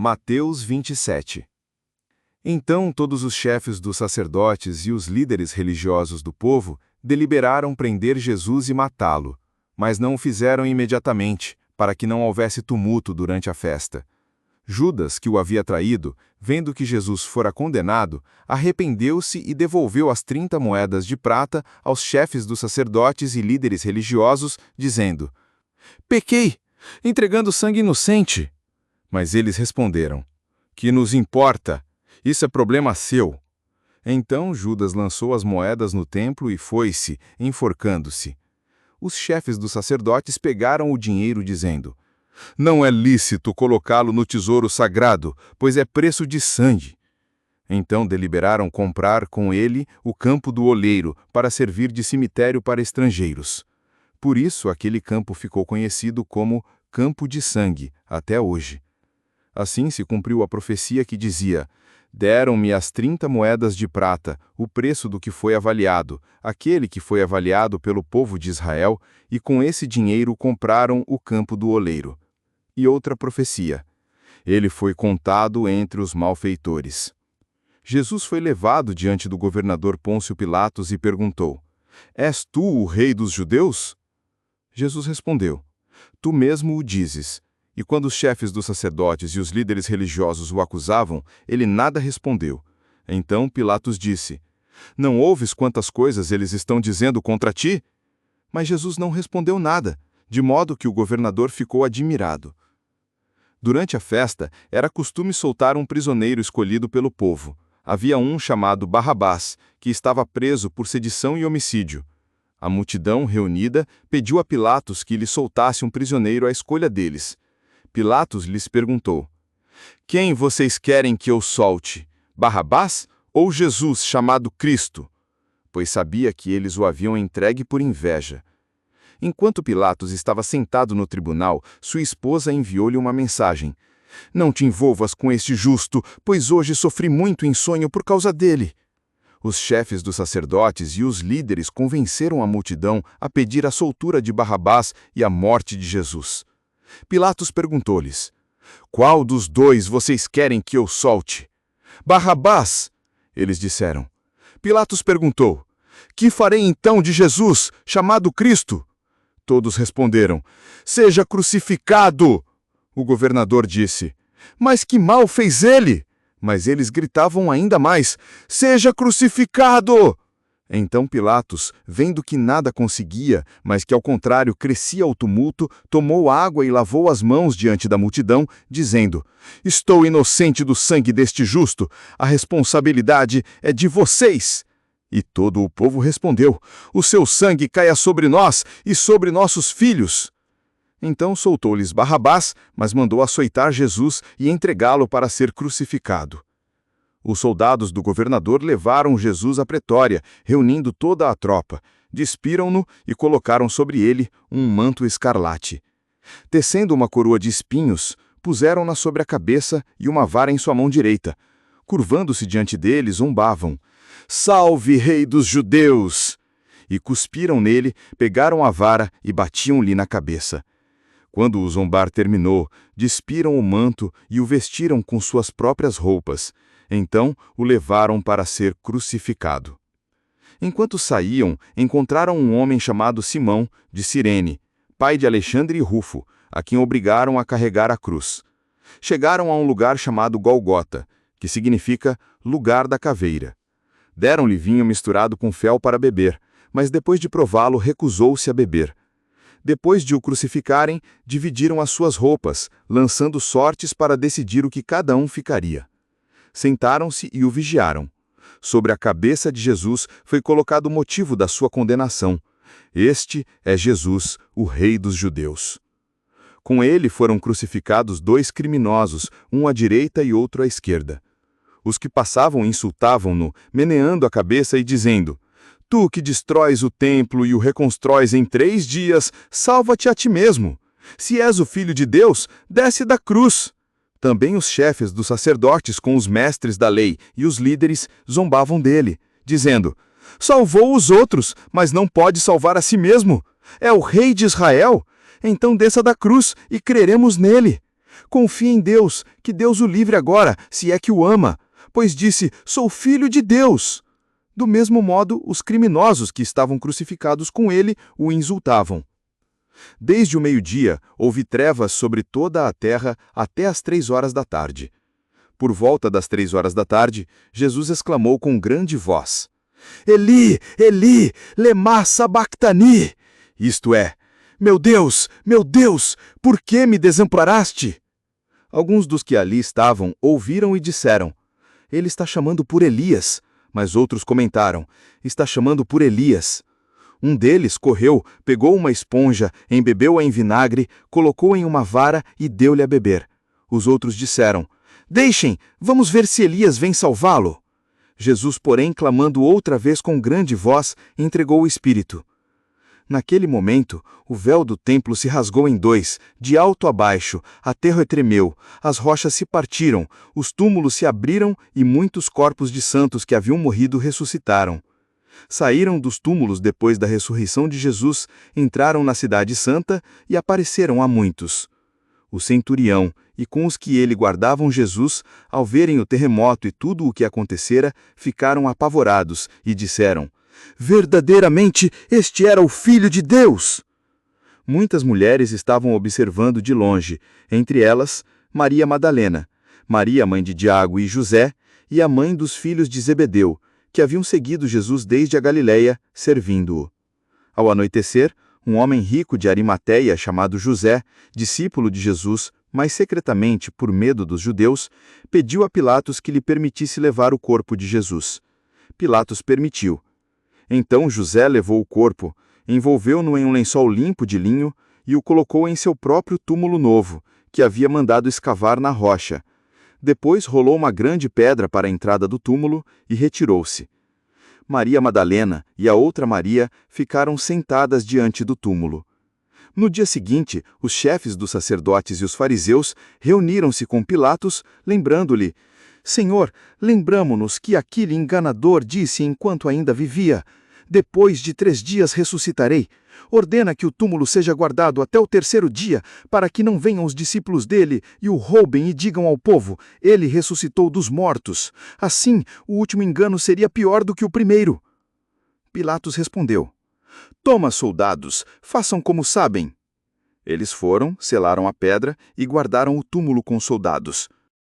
Mateus 27. Então todos os chefes dos sacerdotes e os líderes religiosos do povo deliberaram prender Jesus e matá-lo, mas não o fizeram imediatamente, para que não houvesse tumulto durante a festa. Judas, que o havia traído, vendo que Jesus fora condenado, arrependeu-se e devolveu as 30 moedas de prata aos chefes dos sacerdotes e líderes religiosos, dizendo: "Pequei, entregando sangue inocente." Mas eles responderam: "Que nos importa? Isso é problema seu." Então Judas lançou as moedas no templo e foi-se, enforcando-se. Os chefes dos sacerdotes pegaram o dinheiro, dizendo: "Não é lícito colocá-lo no tesouro sagrado, pois é preço de sangue." Então deliberaram comprar com ele o campo do oleiro, para servir de cemitério para estrangeiros. Por isso aquele campo ficou conhecido como Campo de Sangue, até hoje. Assim se cumpriu a profecia que dizia: "Deram-me as 30 moedas de prata, o preço do que foi avaliado, aquele que foi avaliado pelo povo de Israel, e com esse dinheiro compraram o campo do oleiro." E outra profecia: "Ele foi contado entre os malfeitores." Jesus foi levado diante do governador Pôncio Pilatos e perguntou: "És tu o rei dos judeus?" Jesus respondeu: "Tu mesmo o dizes." E quando os chefes dos sacerdotes e os líderes religiosos o acusavam, ele nada respondeu. Então Pilatos disse: "Não ouves quantas coisas eles estão dizendo contra ti?" Mas Jesus não respondeu nada, de modo que o governador ficou admirado. Durante a festa, era costume soltar um prisioneiro escolhido pelo povo. Havia um chamado Barrabás, que estava preso por sedição e homicídio. A multidão, reunida, pediu a Pilatos que lhe soltasse um prisioneiro à escolha deles. Pilatos lhes perguntou: "Quem vocês querem que eu solte? Barrabás ou Jesus, chamado Cristo?" Pois sabia que eles o haviam entregue por inveja. Enquanto Pilatos estava sentado no tribunal, sua esposa enviou-lhe uma mensagem: "Não te envolvas com este justo, pois hoje sofri muito em sonho por causa dele." Os chefes dos sacerdotes e os líderes convenceram a multidão a pedir a soltura de Barrabás e a morte de Jesus. Pilatos perguntou-lhes: "Qual dos dois vocês querem que eu solte?" "Barrabás," eles disseram. Pilatos perguntou: "Que farei então de Jesus, chamado Cristo?" Todos responderam: "Seja crucificado." O governador disse: "Mas que mal fez ele?" Mas eles gritavam ainda mais: "Seja crucificado!" Então Pilatos, vendo que nada conseguia, mas que ao contrário crescia o tumulto, tomou água e lavou as mãos diante da multidão, dizendo: "Estou inocente do sangue deste justo, a responsabilidade é de vocês." E todo o povo respondeu: "O seu sangue caia sobre nós e sobre nossos filhos." Então soltou-lhes Barrabás, mas mandou açoitar Jesus e entregá-lo para ser crucificado. Os soldados do governador levaram Jesus à pretória, reunindo toda a tropa. Despiram-no e colocaram sobre ele um manto escarlate. Tecendo uma coroa de espinhos, puseram-na sobre a cabeça e uma vara em sua mão direita. Curvando-se diante dele, zombavam: "Salve, rei dos judeus!" E cuspiram nele, pegaram a vara e batiam-lhe na cabeça. Quando o zombar terminou, despiram o manto e o vestiram com suas próprias roupas. Então o levaram para ser crucificado. Enquanto saíam, encontraram um homem chamado Simão, de Cirene, pai de Alexandre e Rufo, a quem obrigaram a carregar a cruz. Chegaram a um lugar chamado Golgota, que significa lugar da caveira. Deram-lhe vinho misturado com fel para beber, mas depois de prová-lo recusou-se a beber. Depois de o crucificarem, dividiram as suas roupas, lançando sortes para decidir o que cada um ficaria. Sentaram-se e o vigiaram. Sobre a cabeça de Jesus foi colocado o motivo da sua condenação: "Este é Jesus, o Rei dos Judeus." Com ele foram crucificados 2 criminosos, um à direita e outro à esquerda. Os que passavam insultavam-no, meneando a cabeça e dizendo: "Tu que destróis o templo e o reconstróis em 3 dias, salva-te a ti mesmo. Se és o Filho de Deus, desce da cruz." Também os chefes dos sacerdotes com os mestres da lei e os líderes zombavam dele, dizendo: "Salvou os outros, mas não pode salvar a si mesmo. É o rei de Israel? Então desça da cruz e creremos nele. Confie em Deus, que Deus o livre agora, se é que o ama, pois disse: sou filho de Deus. Do mesmo modo, os criminosos que estavam crucificados com ele o insultavam. Desde o meio-dia, houve trevas sobre toda a terra até as 3 horas da tarde. Por volta das 3 horas da tarde, Jesus exclamou com grande voz: Eli, Eli, lema sabactani! Isto é, meu Deus, por que me desamparaste? Alguns dos que ali estavam ouviram e disseram: ele está chamando por Elias. Mas outros comentaram: está chamando por Elias. Um deles correu, pegou uma esponja, embebeu-a em vinagre, colocou-a em uma vara e deu-lhe a beber. Os outros disseram: deixem, vamos ver se Elias vem salvá-lo. Jesus, porém, clamando outra vez com grande voz, entregou o Espírito. Naquele momento, o véu do templo se rasgou em dois, de alto a baixo, a terra tremeu, as rochas se partiram, os túmulos se abriram e muitos corpos de santos que haviam morrido ressuscitaram. Saíram dos túmulos depois da ressurreição de Jesus, entraram na cidade santa e apareceram a muitos. O centurião e com os que ele guardavam Jesus, ao verem o terremoto e tudo o que acontecera, ficaram apavorados e disseram: verdadeiramente, este era o Filho de Deus! Muitas mulheres estavam observando de longe, entre elas, Maria Madalena, Maria, mãe de Tiago e José, e a mãe dos filhos de Zebedeu, que haviam seguido Jesus desde a Galileia, servindo-o. Ao anoitecer, um homem rico de Arimateia, chamado José, discípulo de Jesus, mas secretamente, por medo dos judeus, pediu a Pilatos que lhe permitisse levar o corpo de Jesus. Pilatos permitiu. Então José levou o corpo, envolveu-no em um lençol limpo de linho e o colocou em seu próprio túmulo novo, que havia mandado escavar na rocha. Depois rolou uma grande pedra para a entrada do túmulo e retirou-se. Maria Madalena e a outra Maria ficaram sentadas diante do túmulo. No dia seguinte, os chefes dos sacerdotes e os fariseus reuniram-se com Pilatos, lembrando-lhe: Senhor, lembramo-nos que aquele enganador disse enquanto ainda vivia: depois de 3 dias ressuscitarei. Ordena que o túmulo seja guardado até o 3º dia, para que não venham os discípulos dele e o roubem e digam ao povo: ele ressuscitou dos mortos. Assim, o último engano seria pior do que o primeiro. Pilatos respondeu: toma, soldados, façam como sabem. Eles foram, selaram a pedra e guardaram o túmulo com soldados.